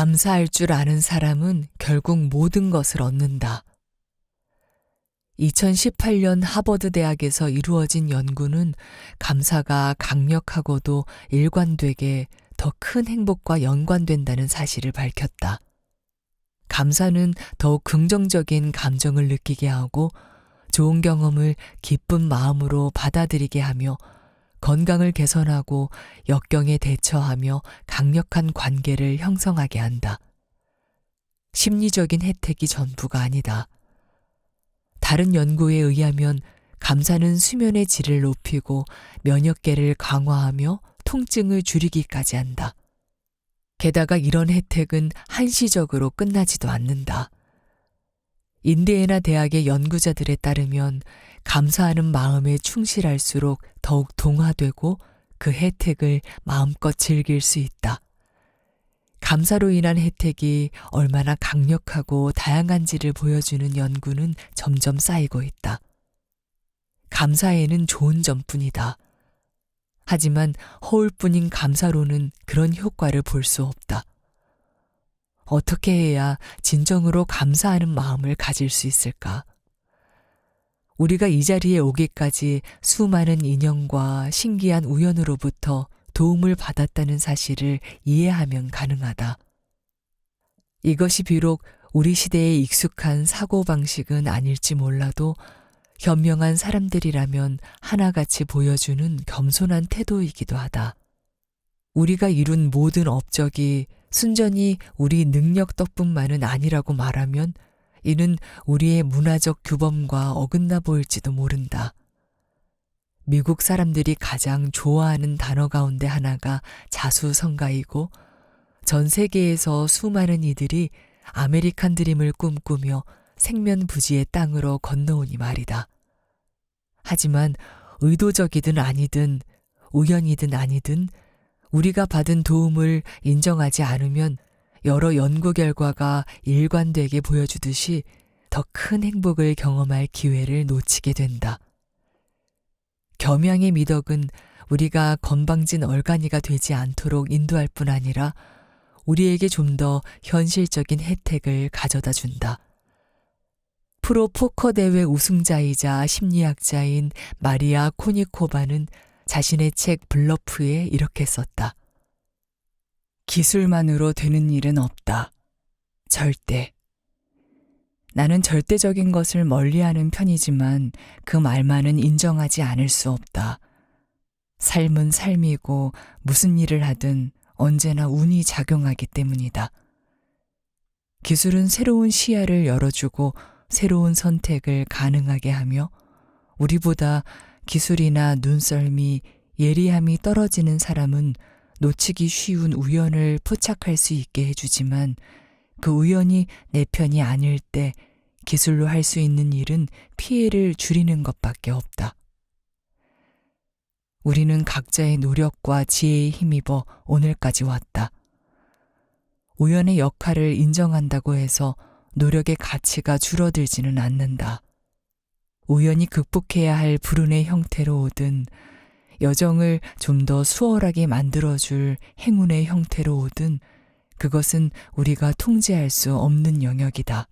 감사할 줄 아는 사람은 결국 모든 것을 얻는다. 2018년 하버드 대학에서 이루어진 연구는 감사가 강력하고도 일관되게 더 큰 행복과 연관된다는 사실을 밝혔다. 감사는 더욱 긍정적인 감정을 느끼게 하고 좋은 경험을 기쁜 마음으로 받아들이게 하며 건강을 개선하고 역경에 대처하며 강력한 관계를 형성하게 한다. 심리적인 혜택이 전부가 아니다. 다른 연구에 의하면 감사는 수면의 질을 높이고 면역계를 강화하며 통증을 줄이기까지 한다. 게다가 이런 혜택은 한시적으로 끝나지도 않는다. 인디애나 대학의 연구자들에 따르면 감사하는 마음에 충실할수록 더욱 동화되고 그 혜택을 마음껏 즐길 수 있다. 감사로 인한 혜택이 얼마나 강력하고 다양한지를 보여주는 연구는 점점 쌓이고 있다. 감사에는 좋은 점뿐이다. 하지만 허울뿐인 감사로는 그런 효과를 볼 수 없다. 어떻게 해야 진정으로 감사하는 마음을 가질 수 있을까? 우리가 이 자리에 오기까지 수많은 인연과 신기한 우연으로부터 도움을 받았다는 사실을 이해하면 가능하다. 이것이 비록 우리 시대에 익숙한 사고방식은 아닐지 몰라도 현명한 사람들이라면 하나같이 보여주는 겸손한 태도이기도 하다. 우리가 이룬 모든 업적이 순전히 우리 능력 덕분만은 아니라고 말하면 이는 우리의 문화적 규범과 어긋나 보일지도 모른다. 미국 사람들이 가장 좋아하는 단어 가운데 하나가 자수성가이고 전 세계에서 수많은 이들이 아메리칸 드림을 꿈꾸며 생면부지의 땅으로 건너오니 말이다. 하지만 의도적이든 아니든 우연이든 아니든 우리가 받은 도움을 인정하지 않으면 여러 연구 결과가 일관되게 보여주듯이 더 큰 행복을 경험할 기회를 놓치게 된다. 겸양의 미덕은 우리가 건방진 얼간이가 되지 않도록 인도할 뿐 아니라 우리에게 좀 더 현실적인 혜택을 가져다 준다. 프로 포커 대회 우승자이자 심리학자인 마리아 코니코바는 자신의 책 블러프에 이렇게 썼다. 기술만으로 되는 일은 없다. 절대. 나는 절대적인 것을 멀리하는 편이지만 그 말만은 인정하지 않을 수 없다. 삶은 삶이고 무슨 일을 하든 언제나 운이 작용하기 때문이다. 기술은 새로운 시야를 열어주고 새로운 선택을 가능하게 하며 우리보다 기술이나 눈썰미, 예리함이 떨어지는 사람은 놓치기 쉬운 우연을 포착할 수 있게 해주지만 그 우연이 내 편이 아닐 때 기술로 할 수 있는 일은 피해를 줄이는 것밖에 없다. 우리는 각자의 노력과 지혜에 힘입어 오늘까지 왔다. 우연의 역할을 인정한다고 해서 노력의 가치가 줄어들지는 않는다. 우연히 극복해야 할 불운의 형태로 오든 여정을 좀 더 수월하게 만들어줄 행운의 형태로 오든 그것은 우리가 통제할 수 없는 영역이다.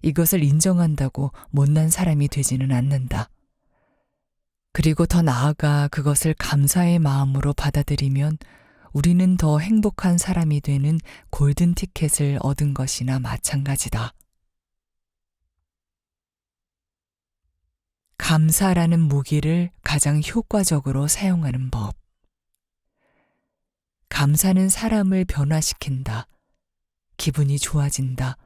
이것을 인정한다고 못난 사람이 되지는 않는다. 그리고 더 나아가 그것을 감사의 마음으로 받아들이면 우리는 더 행복한 사람이 되는 골든 티켓을 얻은 것이나 마찬가지다. 감사라는 무기를 가장 효과적으로 사용하는 법. 감사는 사람을 변화시킨다. 기분이 좋아진다.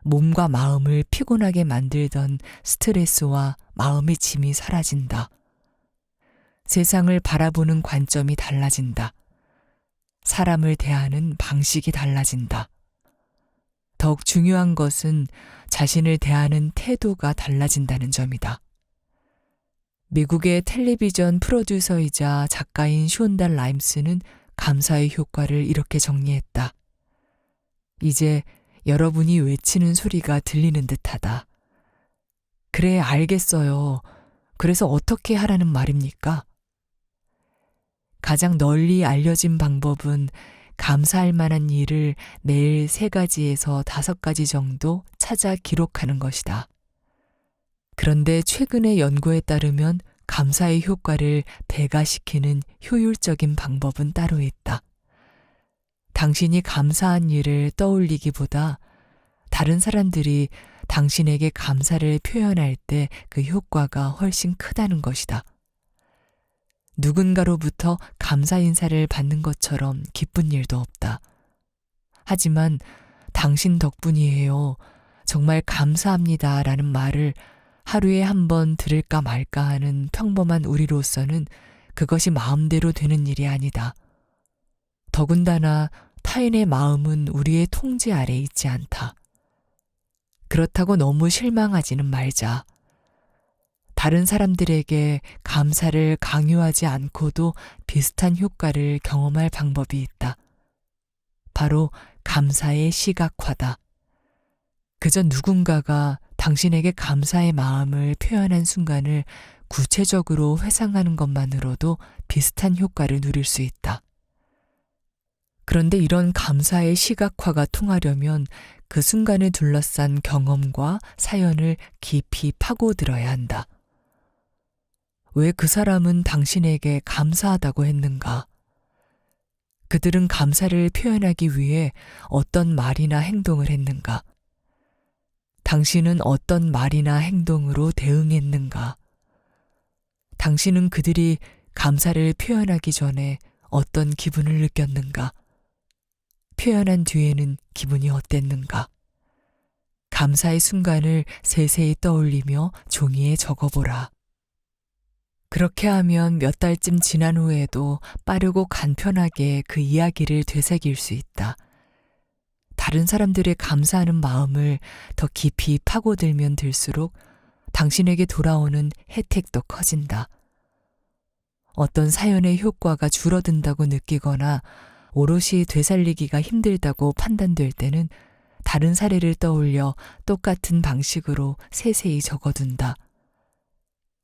몸과 마음을 피곤하게 만들던 스트레스와 마음의 짐이 사라진다. 세상을 바라보는 관점이 달라진다. 사람을 대하는 방식이 달라진다. 더욱 중요한 것은 자신을 대하는 태도가 달라진다는 점이다. 미국의 텔레비전 프로듀서이자 작가인 션다 라임스는 감사의 효과를 이렇게 정리했다. 이제 여러분이 외치는 소리가 들리는 듯하다. 그래, 알겠어요. 그래서 어떻게 하라는 말입니까? 가장 널리 알려진 방법은 감사할 만한 일을 매일 3가지에서 5가지 정도 찾아 기록하는 것이다. 그런데 최근의 연구에 따르면 감사의 효과를 배가시키는 효율적인 방법은 따로 있다. 당신이 감사한 일을 떠올리기보다 다른 사람들이 당신에게 감사를 표현할 때 그 효과가 훨씬 크다는 것이다. 누군가로부터 감사 인사를 받는 것처럼 기쁜 일도 없다. 하지만 당신 덕분이에요. 정말 감사합니다. 라는 말을 하루에 한 번 들을까 말까 하는 평범한 우리로서는 그것이 마음대로 되는 일이 아니다. 더군다나 타인의 마음은 우리의 통제 아래 있지 않다. 그렇다고 너무 실망하지는 말자. 다른 사람들에게 감사를 강요하지 않고도 비슷한 효과를 경험할 방법이 있다. 바로 감사의 시각화다. 그저 누군가가 당신에게 감사의 마음을 표현한 순간을 구체적으로 회상하는 것만으로도 비슷한 효과를 누릴 수 있다. 그런데 이런 감사의 시각화가 통하려면 그 순간을 둘러싼 경험과 사연을 깊이 파고들어야 한다. 왜 그 사람은 당신에게 감사하다고 했는가? 그들은 감사를 표현하기 위해 어떤 말이나 행동을 했는가? 당신은 어떤 말이나 행동으로 대응했는가? 당신은 그들이 감사를 표현하기 전에 어떤 기분을 느꼈는가? 표현한 뒤에는 기분이 어땠는가? 감사의 순간을 세세히 떠올리며 종이에 적어보라. 그렇게 하면 몇 달쯤 지난 후에도 빠르고 간편하게 그 이야기를 되새길 수 있다. 다른 사람들의 감사하는 마음을 더 깊이 파고들면 들수록 당신에게 돌아오는 혜택도 커진다. 어떤 사연의 효과가 줄어든다고 느끼거나 오롯이 되살리기가 힘들다고 판단될 때는 다른 사례를 떠올려 똑같은 방식으로 세세히 적어둔다.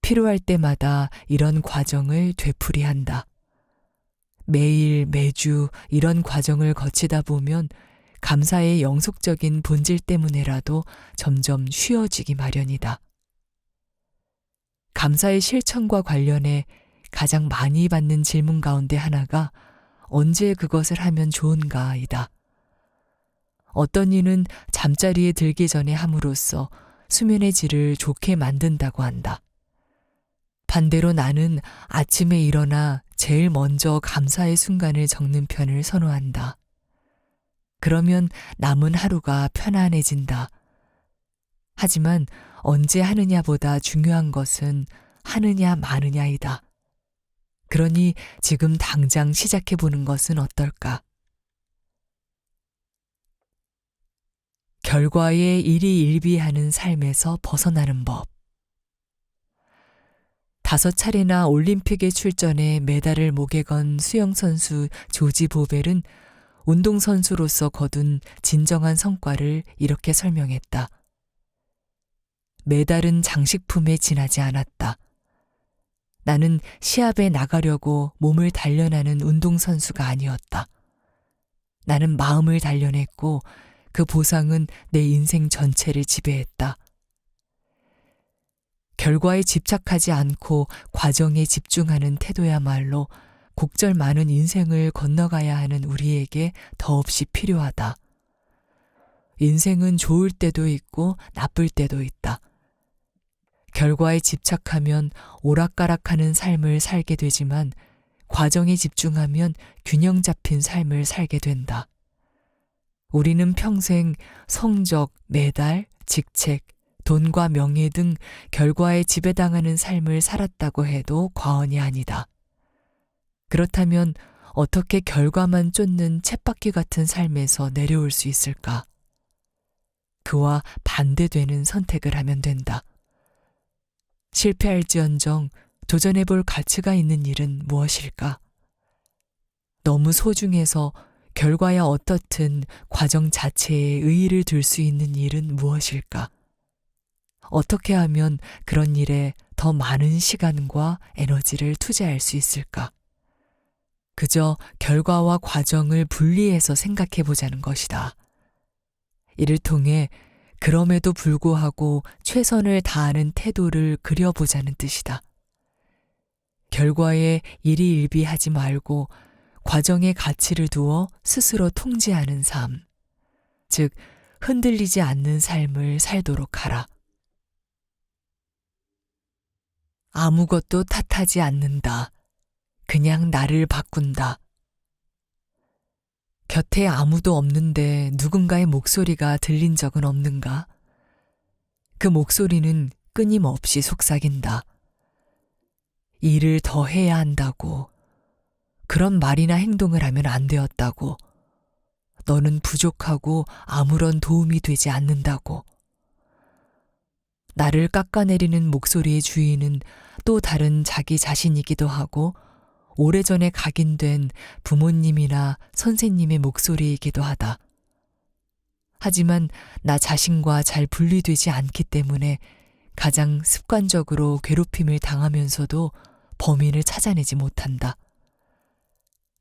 필요할 때마다 이런 과정을 되풀이한다. 매일, 매주 이런 과정을 거치다 보면 감사의 영속적인 본질 때문에라도 점점 쉬워지기 마련이다. 감사의 실천과 관련해 가장 많이 받는 질문 가운데 하나가 언제 그것을 하면 좋은가이다. 어떤 이는 잠자리에 들기 전에 함으로써 수면의 질을 좋게 만든다고 한다. 반대로 나는 아침에 일어나 제일 먼저 감사의 순간을 적는 편을 선호한다. 그러면 남은 하루가 편안해진다. 하지만 언제 하느냐보다 중요한 것은 하느냐 마느냐이다. 그러니 지금 당장 시작해보는 것은 어떨까? 결과에 일희일비하는 삶에서 벗어나는 법. 5차례나 올림픽에 출전해 메달을 목에 건 수영선수 조지 보벨은 운동선수로서 거둔 진정한 성과를 이렇게 설명했다. 메달은 장식품에 지나지 않았다. 나는 시합에 나가려고 몸을 단련하는 운동선수가 아니었다. 나는 마음을 단련했고 그 보상은 내 인생 전체를 지배했다. 결과에 집착하지 않고 과정에 집중하는 태도야말로 곡절 많은 인생을 건너가야 하는 우리에게 더없이 필요하다. 인생은 좋을 때도 있고 나쁠 때도 있다. 결과에 집착하면 오락가락하는 삶을 살게 되지만 과정에 집중하면 균형 잡힌 삶을 살게 된다. 우리는 평생 성적, 메달, 직책, 돈과 명예 등 결과에 지배당하는 삶을 살았다고 해도 과언이 아니다. 그렇다면 어떻게 결과만 쫓는 쳇바퀴 같은 삶에서 내려올 수 있을까? 그와 반대되는 선택을 하면 된다. 실패할지언정 도전해볼 가치가 있는 일은 무엇일까? 너무 소중해서 결과야 어떻든 과정 자체에 의의를 둘 수 있는 일은 무엇일까? 어떻게 하면 그런 일에 더 많은 시간과 에너지를 투자할 수 있을까? 그저 결과와 과정을 분리해서 생각해 보자는 것이다. 이를 통해 그럼에도 불구하고 최선을 다하는 태도를 그려보자는 뜻이다. 결과에 일희일비하지 말고 과정에 가치를 두어 스스로 통제하는 삶, 즉 흔들리지 않는 삶을 살도록 하라. 아무것도 탓하지 않는다. 그냥 나를 바꾼다. 곁에 아무도 없는데 누군가의 목소리가 들린 적은 없는가? 그 목소리는 끊임없이 속삭인다. 일을 더 해야 한다고. 그런 말이나 행동을 하면 안 되었다고. 너는 부족하고 아무런 도움이 되지 않는다고. 나를 깎아내리는 목소리의 주인은 또 다른 자기 자신이기도 하고 오래전에 각인된 부모님이나 선생님의 목소리이기도 하다. 하지만 나 자신과 잘 분리되지 않기 때문에 가장 습관적으로 괴롭힘을 당하면서도 범인을 찾아내지 못한다.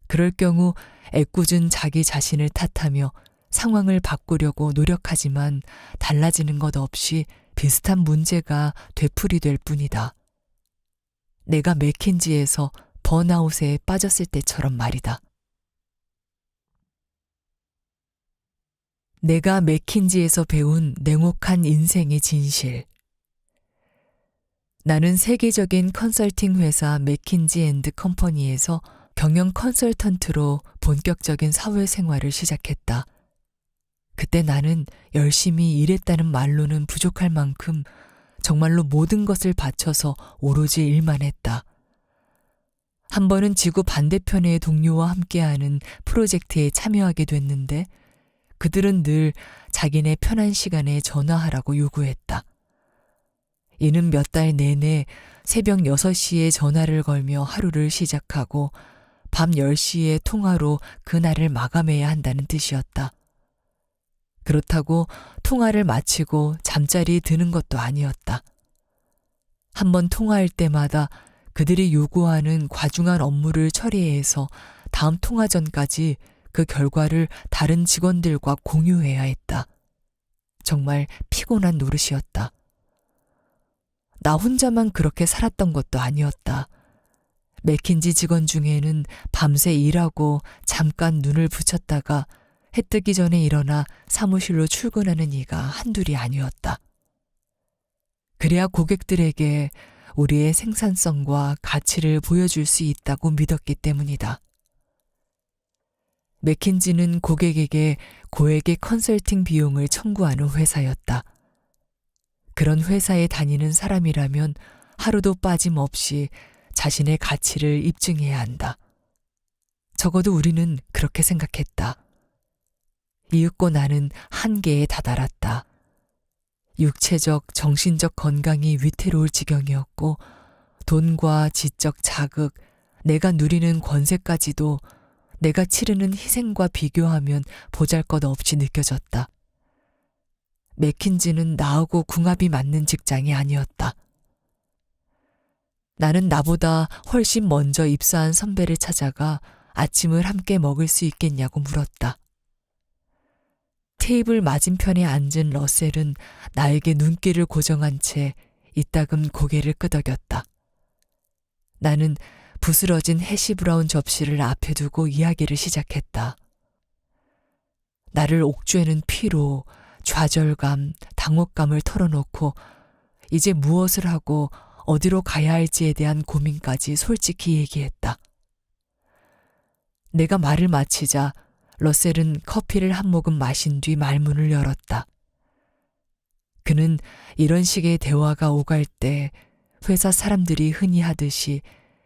그럴 경우 애꿎은 자기 자신을 탓하며 상황을 바꾸려고 노력하지만 달라지는 것 없이 비슷한 문제가 되풀이될 뿐이다. 내가 맥킨지에서 번아웃에 빠졌을 때처럼 말이다. 내가 맥킨지에서 배운 냉혹한 인생의 진실. 나는 세계적인 컨설팅 회사 맥킨지 앤드 컴퍼니에서 경영 컨설턴트로 본격적인 사회생활을 시작했다. 그때 나는 열심히 일했다는 말로는 부족할 만큼 정말로 모든 것을 바쳐서 오로지 일만 했다. 한 번은 지구 반대편의 동료와 함께하는 프로젝트에 참여하게 됐는데 그들은 늘 자기네 편한 시간에 전화하라고 요구했다. 이는 몇 달 내내 새벽 6시에 전화를 걸며 하루를 시작하고 밤 10시에 통화로 그날을 마감해야 한다는 뜻이었다. 그렇다고 통화를 마치고 잠자리 드는 것도 아니었다. 한 번 통화할 때마다 그들이 요구하는 과중한 업무를 처리해서 다음 통화 전까지 그 결과를 다른 직원들과 공유해야 했다. 정말 피곤한 노릇이었다. 나 혼자만 그렇게 살았던 것도 아니었다. 맥킨지 직원 중에는 밤새 일하고 잠깐 눈을 붙였다가 해 뜨기 전에 일어나 사무실로 출근하는 이가 한둘이 아니었다. 그래야 고객들에게 우리의 생산성과 가치를 보여줄 수 있다고 믿었기 때문이다. 맥킨지는 고객에게 고액의 컨설팅 비용을 청구하는 회사였다. 그런 회사에 다니는 사람이라면 하루도 빠짐없이 자신의 가치를 입증해야 한다. 적어도 우리는 그렇게 생각했다. 이윽고 나는 한계에 다다랐다. 육체적, 정신적 건강이 위태로울 지경이었고 돈과 지적 자극, 내가 누리는 권세까지도 내가 치르는 희생과 비교하면 보잘것없이 느껴졌다. 맥킨지는 나하고 궁합이 맞는 직장이 아니었다. 나는 나보다 훨씬 먼저 입사한 선배를 찾아가 아침을 함께 먹을 수 있겠냐고 물었다. 테이블 맞은편에 앉은 러셀은 나에게 눈길을 고정한 채 이따금 고개를 끄덕였다. 나는 부스러진 해시브라운 접시를 앞에 두고 이야기를 시작했다. 나를 옥죄는 피로, 좌절감, 당혹감을 털어놓고 이제 무엇을 하고 어디로 가야 할지에 대한 고민까지 솔직히 얘기했다. 내가 말을 마치자 러셀은 커피를 한 모금 마신 뒤 말문을 열었다. 그는 이런 식의 대화가 오갈 때 회사 사람들이 흔히 하듯이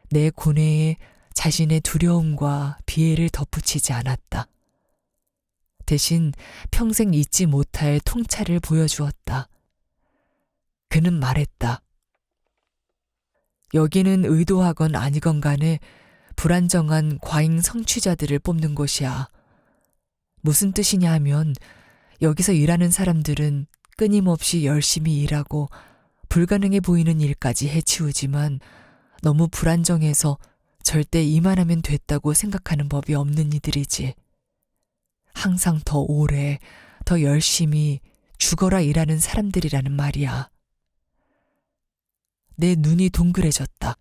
내 고뇌에 자신의 두려움과 비애를 덧붙이지 않았다. 대신 평생 잊지 못할 통찰을 보여주었다. 그는 말했다. 여기는 의도하건 아니건 간에 불안정한 과잉 성취자들을 뽑는 곳이야. 무슨 뜻이냐 하면 여기서 일하는 사람들은 끊임없이 열심히 일하고 불가능해 보이는 일까지 해치우지만 너무 불안정해서 절대 이만하면 됐다고 생각하는 법이 없는 이들이지. 항상 더 오래, 더 열심히 죽어라 일하는 사람들이라는 말이야. 내 눈이 동그래졌다.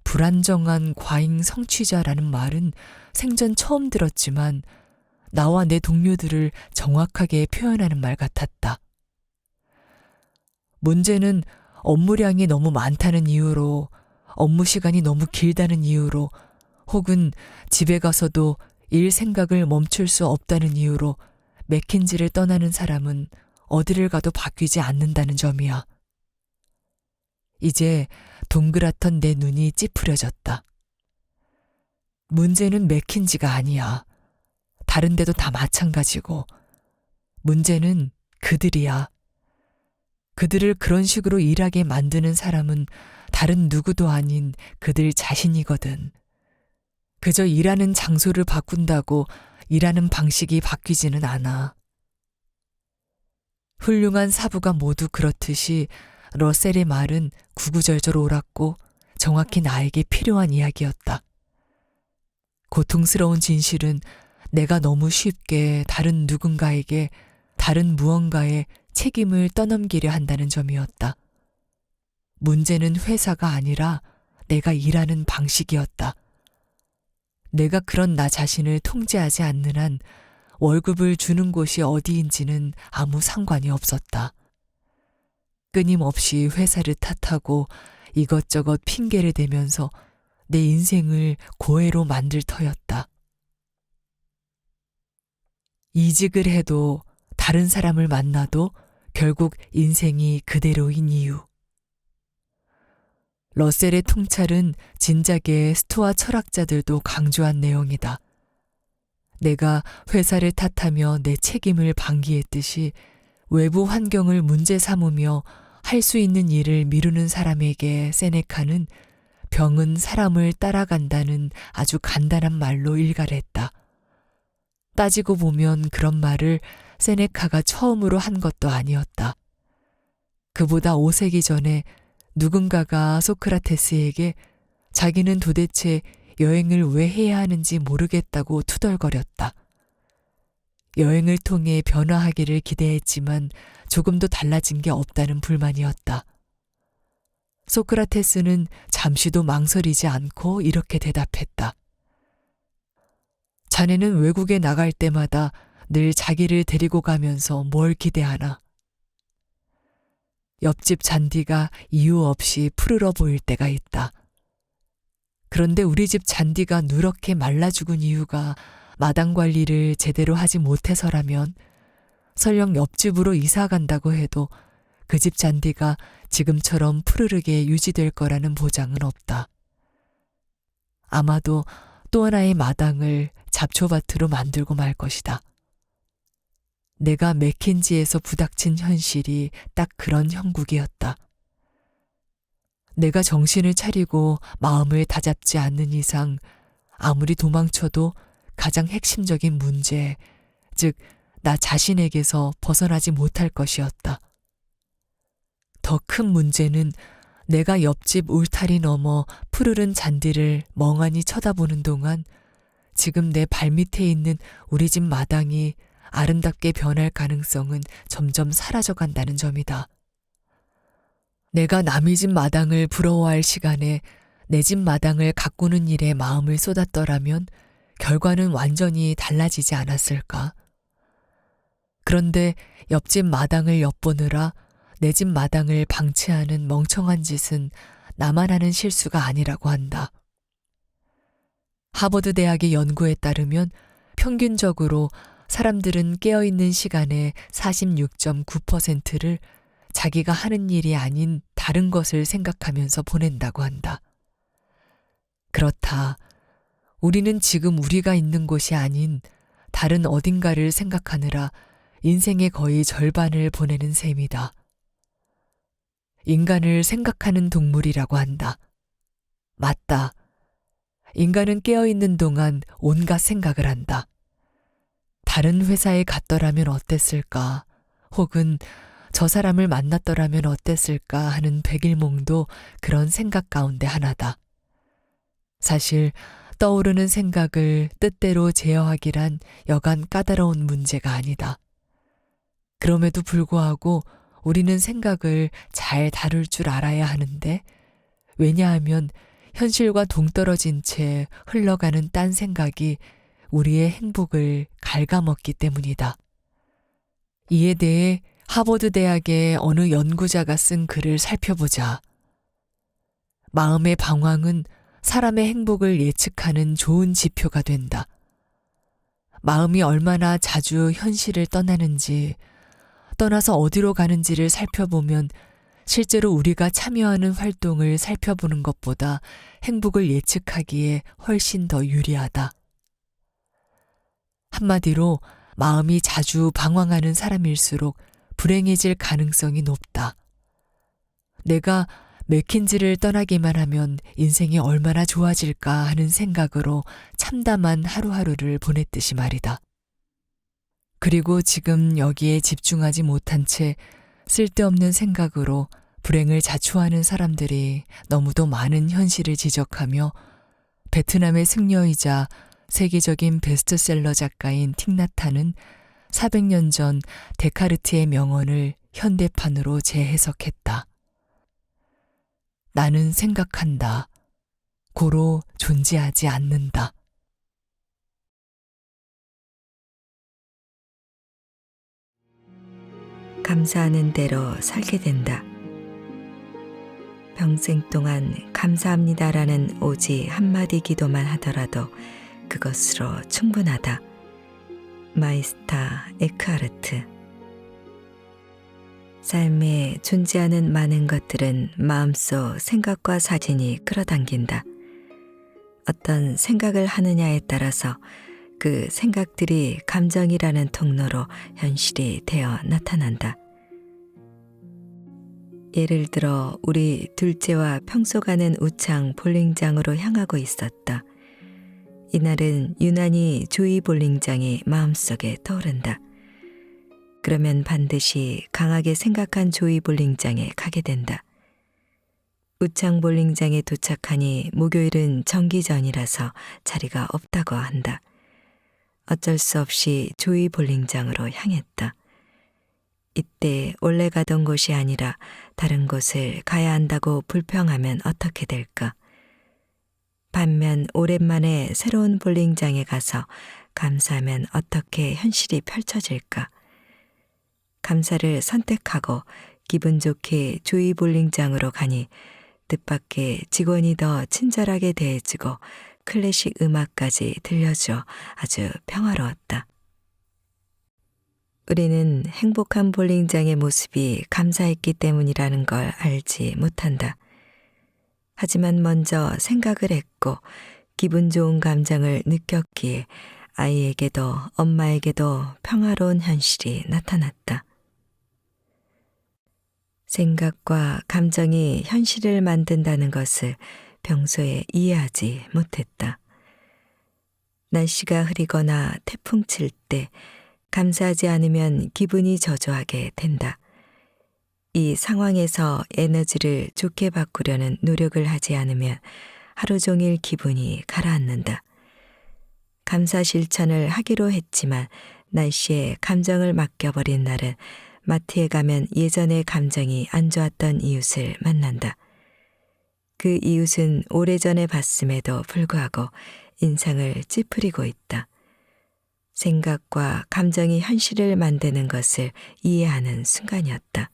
불안정한 과잉 성취자라는 말은 생전 처음 들었지만 나와 내 동료들을 정확하게 표현하는 말 같았다. 문제는 업무량이 너무 많다는 이유로, 업무 시간이 너무 길다는 이유로, 혹은 집에 가서도 일 생각을 멈출 수 없다는 이유로 맥킨지를 떠나는 사람은 어디를 가도 바뀌지 않는다는 점이야. 이제 동그랗던 내 눈이 찌푸려졌다. 문제는 맥킨지가 아니야. 다른 데도 다 마찬가지고. 문제는 그들이야. 그들을 그런 식으로 일하게 만드는 사람은 다른 누구도 아닌 그들 자신이거든. 그저 일하는 장소를 바꾼다고 일하는 방식이 바뀌지는 않아. 훌륭한 사부가 모두 그렇듯이 러셀의 말은 구구절절 옳았고 정확히 나에게 필요한 이야기였다. 고통스러운 진실은 내가 너무 쉽게 다른 누군가에게, 다른 무언가에 책임을 떠넘기려 한다는 점이었다. 문제는 회사가 아니라 내가 일하는 방식이었다. 내가 그런 나 자신을 통제하지 않는 한 월급을 주는 곳이 어디인지는 아무 상관이 없었다. 끊임없이 회사를 탓하고 이것저것 핑계를 대면서 내 인생을 고해로 만들 터였다. 이직을 해도 다른 사람을 만나도 결국 인생이 그대로인 이유. 러셀의 통찰은 진작에 스토아 철학자들도 강조한 내용이다. 내가 회사를 탓하며 내 책임을 방기했듯이 외부 환경을 문제 삼으며 할 수 있는 일을 미루는 사람에게 세네카는 병은 사람을 따라간다는 아주 간단한 말로 일갈했다. 따지고 보면 그런 말을 세네카가 처음으로 한 것도 아니었다. 그보다 5세기 전에 누군가가 소크라테스에게 자기는 도대체 여행을 왜 해야 하는지 모르겠다고 투덜거렸다. 여행을 통해 변화하기를 기대했지만 조금도 달라진 게 없다는 불만이었다. 소크라테스는 잠시도 망설이지 않고 이렇게 대답했다. 자네는 외국에 나갈 때마다 늘 자기를 데리고 가면서 뭘 기대하나? 옆집 잔디가 이유 없이 푸르러 보일 때가 있다. 그런데 우리 집 잔디가 누렇게 말라 죽은 이유가 마당 관리를 제대로 하지 못해서라면 설령 옆집으로 이사 간다고 해도 그 집 잔디가 지금처럼 푸르르게 유지될 거라는 보장은 없다. 아마도 또 하나의 마당을 잡초밭으로 만들고 말 것이다. 내가 맥킨지에서 부닥친 현실이 딱 그런 형국이었다. 내가 정신을 차리고 마음을 다잡지 않는 이상 아무리 도망쳐도 가장 핵심적인 문제, 즉 나 자신에게서 벗어나지 못할 것이었다. 더 큰 문제는 내가 옆집 울타리 너머 푸르른 잔디를 멍하니 쳐다보는 동안 지금 내 발밑에 있는 우리 집 마당이 아름답게 변할 가능성은 점점 사라져 간다는 점이다. 내가 남의 집 마당을 부러워할 시간에 내 집 마당을 가꾸는 일에 마음을 쏟았더라면 결과는 완전히 달라지지 않았을까? 그런데 옆집 마당을 엿보느라 내 집 마당을 방치하는 멍청한 짓은 나만 하는 실수가 아니라고 한다. 하버드 대학의 연구에 따르면 평균적으로 사람들은 깨어있는 시간의 46.9%를 자기가 하는 일이 아닌 다른 것을 생각하면서 보낸다고 한다. 그렇다. 우리는 지금 우리가 있는 곳이 아닌 다른 어딘가를 생각하느라 인생의 거의 절반을 보내는 셈이다. 인간을 생각하는 동물이라고 한다. 맞다. 인간은 깨어있는 동안 온갖 생각을 한다. 다른 회사에 갔더라면 어땠을까? 혹은 저 사람을 만났더라면 어땠을까 하는 백일몽도 그런 생각 가운데 하나다. 사실 떠오르는 생각을 뜻대로 제어하기란 여간 까다로운 문제가 아니다. 그럼에도 불구하고 우리는 생각을 잘 다룰 줄 알아야 하는데, 왜냐하면 현실과 동떨어진 채 흘러가는 딴 생각이 우리의 행복을 갉아먹기 때문이다. 이에 대해 하버드 대학의 어느 연구자가 쓴 글을 살펴보자. 마음의 방황은 사람의 행복을 예측하는 좋은 지표가 된다. 마음이 얼마나 자주 현실을 떠나는지, 떠나서 어디로 가는지를 살펴보면 실제로 우리가 참여하는 활동을 살펴보는 것보다 행복을 예측하기에 훨씬 더 유리하다. 한마디로 마음이 자주 방황하는 사람일수록 불행해질 가능성이 높다. 내가 맥킨지를 떠나기만 하면 인생이 얼마나 좋아질까 하는 생각으로 참담한 하루하루를 보냈듯이 말이다. 그리고 지금 여기에 집중하지 못한 채 쓸데없는 생각으로 불행을 자초하는 사람들이 너무도 많은 현실을 지적하며 베트남의 승려이자 세계적인 베스트셀러 작가인 틱나타는 400년 전 데카르트의 명언을 현대판으로 재해석했다. 나는 생각한다. 고로 존재하지 않는다. 감사하는 대로 살게 된다. 평생 동안 감사합니다라는 오직 한마디 기도만 하더라도 그것으로 충분하다. 마이스터 에크하르트. 삶에 존재하는 많은 것들은 마음속 생각과 사진이 끌어당긴다. 어떤 생각을 하느냐에 따라서 그 생각들이 감정이라는 통로로 현실이 되어 나타난다. 예를 들어 우리 둘째와 평소 가는 우창 볼링장으로 향하고 있었다. 이날은 유난히 조이 볼링장이 마음속에 떠오른다. 그러면 반드시 강하게 생각한 조이 볼링장에 가게 된다. 우창 볼링장에 도착하니 목요일은 정기전이라서 자리가 없다고 한다. 어쩔 수 없이 조이 볼링장으로 향했다. 이때 원래 가던 곳이 아니라 다른 곳을 가야 한다고 불평하면 어떻게 될까? 반면 오랜만에 새로운 볼링장에 가서 감사하면 어떻게 현실이 펼쳐질까? 감사를 선택하고 기분 좋게 조이 볼링장으로 가니 뜻밖의 직원이 더 친절하게 대해주고 클래식 음악까지 들려줘 아주 평화로웠다. 우리는 행복한 볼링장의 모습이 감사했기 때문이라는 걸 알지 못한다. 하지만 먼저 생각을 했고 기분 좋은 감정을 느꼈기에 아이에게도 엄마에게도 평화로운 현실이 나타났다. 생각과 감정이 현실을 만든다는 것을 평소에 이해하지 못했다. 날씨가 흐리거나 태풍 칠 때 감사하지 않으면 기분이 저조하게 된다. 이 상황에서 에너지를 좋게 바꾸려는 노력을 하지 않으면 하루 종일 기분이 가라앉는다. 감사 실천을 하기로 했지만 날씨에 감정을 맡겨버린 날은 마트에 가면 예전의 감정이 안 좋았던 이웃을 만난다. 그 이웃은 오래전에 봤음에도 불구하고 인상을 찌푸리고 있다. 생각과 감정이 현실을 만드는 것을 이해하는 순간이었다.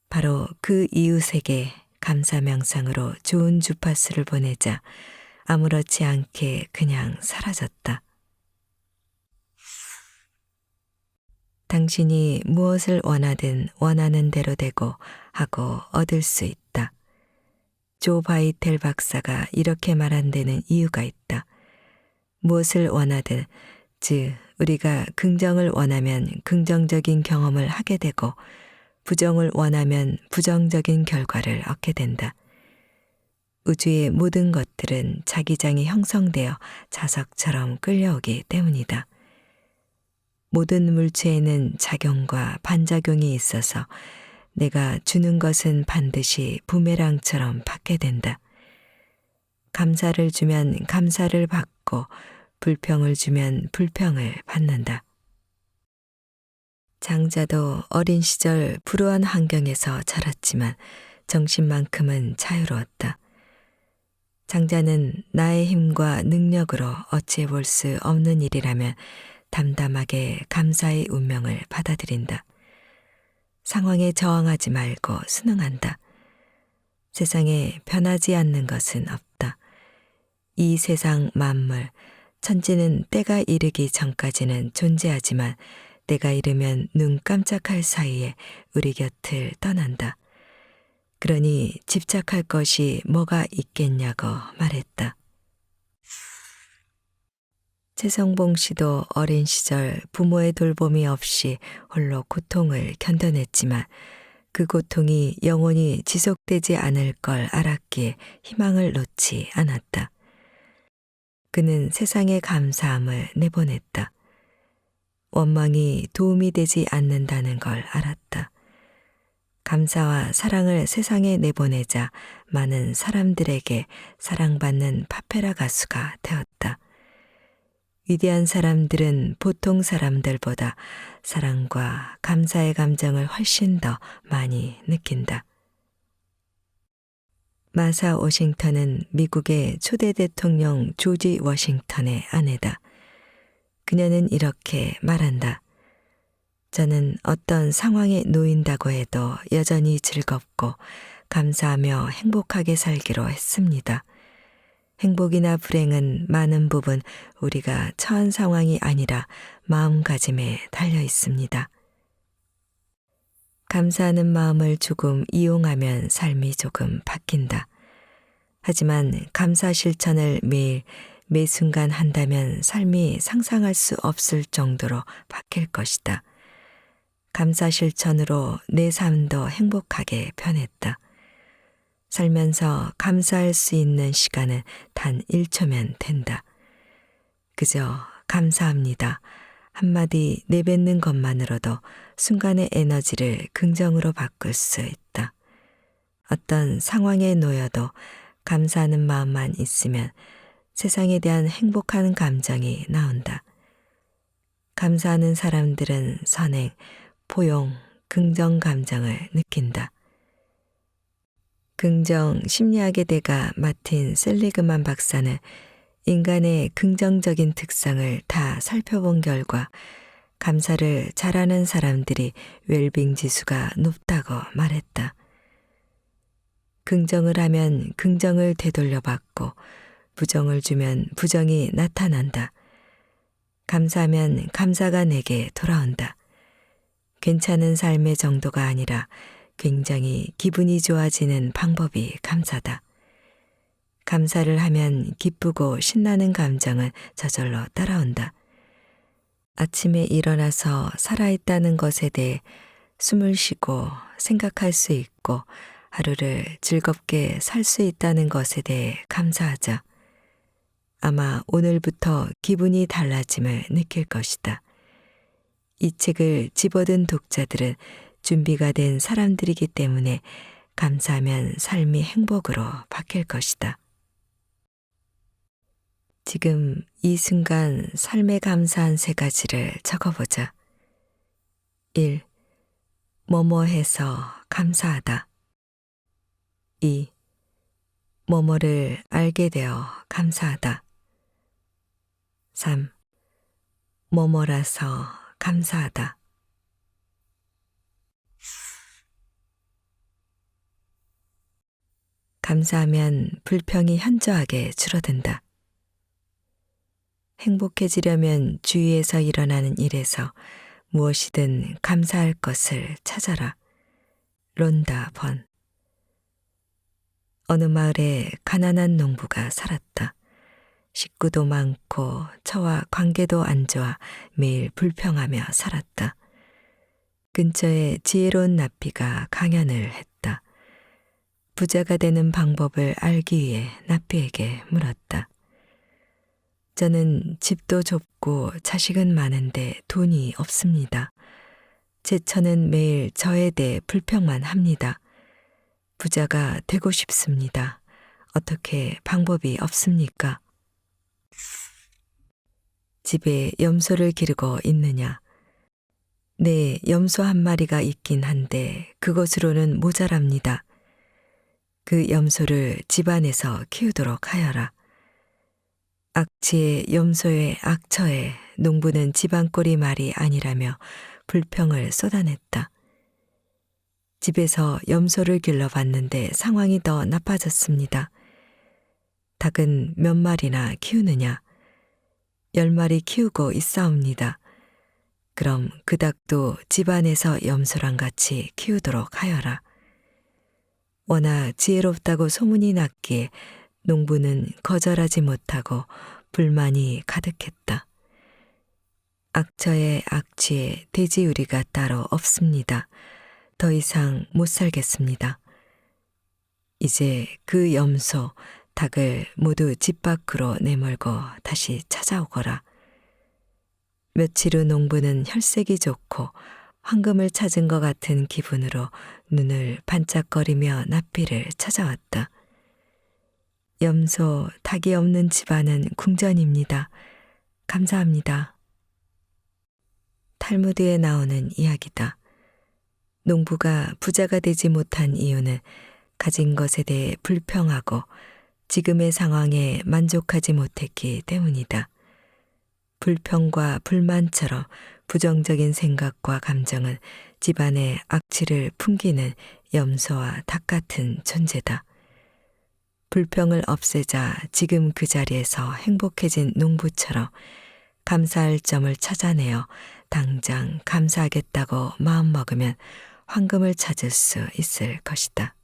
바로 그 이웃에게 감사 명상으로 좋은 주파수를 보내자 아무렇지 않게 그냥 사라졌다. 당신이 무엇을 원하든 원하는 대로 되고 하고 얻을 수 있다. 조 바이텔 박사가 이렇게 말한 데는 이유가 있다. 무엇을 원하든, 즉 우리가 긍정을 원하면 긍정적인 경험을 하게 되고 부정을 원하면 부정적인 결과를 얻게 된다. 우주의 모든 것들은 자기장이 형성되어 자석처럼 끌려오기 때문이다. 모든 물체에는 작용과 반작용이 있어서 내가 주는 것은 반드시 부메랑처럼 받게 된다. 감사를 주면 감사를 받고 불평을 주면 불평을 받는다. 장자도 어린 시절 불우한 환경에서 자랐지만 정신만큼은 자유로웠다. 장자는 나의 힘과 능력으로 어찌해 볼 수 없는 일이라면 담담하게 감사의 운명을 받아들인다. 상황에 저항하지 말고 순응한다. 세상에 변하지 않는 것은 없다. 이 세상 만물, 천지는 때가 이르기 전까지는 존재하지만 때가 이르면 눈 깜짝할 사이에 우리 곁을 떠난다. 그러니 집착할 것이 뭐가 있겠냐고 말했다. 최성봉 씨도 어린 시절 부모의 돌봄이 없이 홀로 고통을 견뎌냈지만 그 고통이 영원히 지속되지 않을 걸 알았기에 희망을 놓지 않았다. 그는 세상에 감사함을 내보냈다. 원망이 도움이 되지 않는다는 걸 알았다. 감사와 사랑을 세상에 내보내자 많은 사람들에게 사랑받는 파페라 가수가 되었다. 위대한 사람들은 보통 사람들보다 사랑과 감사의 감정을 훨씬 더 많이 느낀다. 마사 워싱턴은 미국의 초대 대통령 조지 워싱턴의 아내다. 그녀는 이렇게 말한다. 저는 어떤 상황에 놓인다고 해도 여전히 즐겁고 감사하며 행복하게 살기로 했습니다. 행복이나 불행은 많은 부분 우리가 처한 상황이 아니라 마음가짐에 달려 있습니다. 감사하는 마음을 조금 이용하면 삶이 조금 바뀐다. 하지만 감사 실천을 매일 매 순간 한다면 삶이 상상할 수 없을 정도로 바뀔 것이다. 감사 실천으로 내 삶도 행복하게 변했다. 살면서 감사할 수 있는 시간은 단 1초면 된다. 그저 감사합니다. 한마디 내뱉는 것만으로도 순간의 에너지를 긍정으로 바꿀 수 있다. 어떤 상황에 놓여도 감사하는 마음만 있으면 세상에 대한 행복한 감정이 나온다. 감사하는 사람들은 선행, 포용, 긍정 감정을 느낀다. 긍정 심리학의 대가 마틴 셀리그만 박사는 인간의 긍정적인 특성을 다 살펴본 결과 감사를 잘하는 사람들이 웰빙 지수가 높다고 말했다. 긍정을 하면 긍정을 되돌려받고 부정을 주면 부정이 나타난다. 감사하면 감사가 내게 돌아온다. 괜찮은 삶의 정도가 아니라 굉장히 기분이 좋아지는 방법이 감사다. 감사를 하면 기쁘고 신나는 감정은 저절로 따라온다. 아침에 일어나서 살아있다는 것에 대해 숨을 쉬고 생각할 수 있고 하루를 즐겁게 살 수 있다는 것에 대해 감사하자. 아마 오늘부터 기분이 달라짐을 느낄 것이다. 이 책을 집어든 독자들은 준비가 된 사람들이기 때문에 감사하면 삶이 행복으로 바뀔 것이다. 지금 이 순간 삶에 감사한 3가지를 적어보자. 1. 뭐뭐해서 감사하다. 2. 뭐뭐를 알게 되어 감사하다. 3. 뭐뭐라서 감사하다. 감사하면 불평이 현저하게 줄어든다. 행복해지려면 주위에서 일어나는 일에서 무엇이든 감사할 것을 찾아라. 론다 번. 어느 마을에 가난한 농부가 살았다. 식구도 많고 처와 관계도 안 좋아 매일 불평하며 살았다. 근처에 지혜로운 나피가 강연을 했다. 부자가 되는 방법을 알기 위해 나피에게 물었다. 저는 집도 좁고 자식은 많은데 돈이 없습니다. 제 처는 매일 저에 대해 불평만 합니다. 부자가 되고 싶습니다. 어떻게 방법이 없습니까? 집에 염소를 기르고 있느냐? 네, 염소 한 마리가 있긴 한데 그것으로는 모자랍니다. 그 염소를 집안에서 키우도록 하여라. 악취에 염소의 악처에 농부는 집안꼴이 말이 아니라며 불평을 쏟아냈다. 집에서 염소를 길러봤는데 상황이 더 나빠졌습니다. 닭은 몇 마리나 키우느냐? 10마리 키우고 있사옵니다. 그럼 그 닭도 집안에서 염소랑 같이 키우도록 하여라. 워낙 지혜롭다고 소문이 났기에 농부는 거절하지 못하고 불만이 가득했다. 악처의 악취에 돼지우리가 따로 없습니다. 더 이상 못 살겠습니다. 이제 그 염소, 닭을 모두 집 밖으로 내몰고 다시 찾아오거라. 며칠 후 농부는 혈색이 좋고 황금을 찾은 것 같은 기분으로 눈을 반짝거리며 납비를 찾아왔다. 염소, 닭이 없는 집안은 궁전입니다. 감사합니다. 탈무드에 나오는 이야기다. 농부가 부자가 되지 못한 이유는 가진 것에 대해 불평하고 지금의 상황에 만족하지 못했기 때문이다. 불평과 불만처럼 부정적인 생각과 감정은 집안의 악취를 풍기는 염소와 닭 같은 존재다. 불평을 없애자 지금 그 자리에서 행복해진 농부처럼 감사할 점을 찾아내어 당장 감사하겠다고 마음먹으면 황금을 찾을 수 있을 것이다.